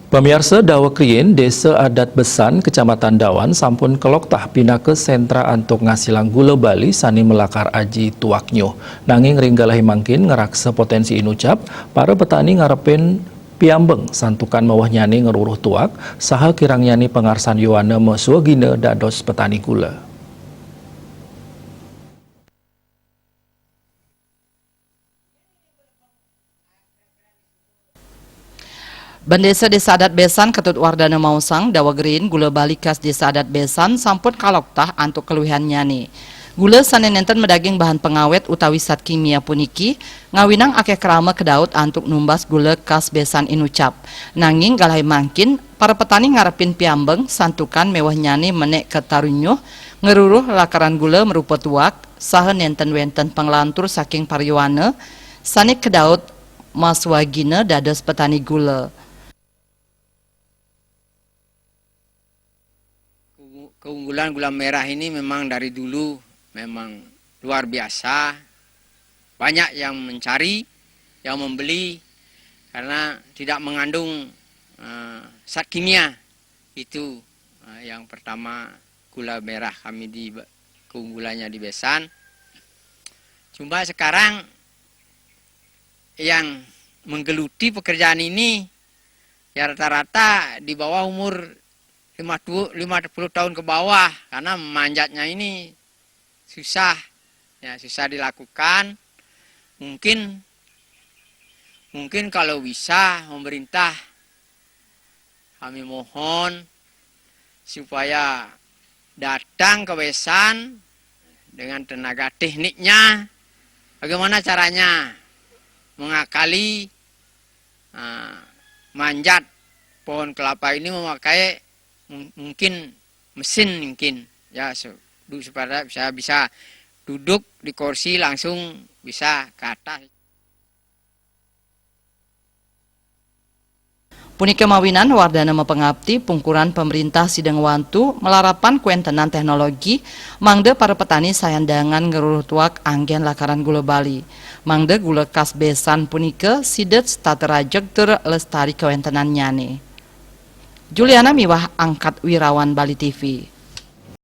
Pemirsa Dawa Krien, Desa Adat Besan, Kecamatan Dawan, sampun keloktah pindah ke sentra antuk ngasilang gula Bali sani melakar aji tuaknyo. Nanging ringgalahi mangkin ngeraksa potensi inucap, para petani ngarepin piambeng santukan mawah nyani ngeruruh tuak, saha kirang nyani pengarsan Yohana mesuagina dados petani gula. Bandesa Desa Adat Besan Ketut Wardana Mausang Dawa Green gula balikas Desa Adat Besan sampun kaloktah antuk keluhan nyani. Gula sanen nenten medaging bahan pengawet utawi zat kimia puniki ngawinang akeh kerama kedaut antuk numbas gula kas Besan inucap. Nanging galai mangkin para petani ngarepin piambeng santukan mewah nyani menek ketarunyuh ngeruruh lakaran gula merupa tuak saha nenten wenten penglantur saking paryowana sanik kedaut maswagina dados petani gula. Keunggulan gula merah ini memang dari dulu memang luar biasa. Banyak yang mencari, yang membeli karena tidak mengandung zat kimia. Itu yang pertama gula merah kami di keunggulannya di Besan. Cuma sekarang yang menggeluti pekerjaan ini ya rata-rata di bawah umur 50 tahun ke bawah karena memanjatnya ini susah ya, susah dilakukan. Mungkin kalau bisa pemerintah kami mohon supaya datang ke Besan dengan tenaga tekniknya, bagaimana caranya mengakali manjat pohon kelapa ini memakai mungkin mesin ya supaya saya bisa duduk di kursi langsung bisa ke atas. Punike mawinan Wardana mepengabti pungkuran pemerintah Sideng Wantu melarapan kuentenan teknologi mangde para petani sayandangan ngeruruh tuak anggen lakaran gula Bali. Mangde gula kas Besan punike sidet staterajeg tur lestari kuentenan nyane. Juliana Miwah Angkat Wirawan Bali TV.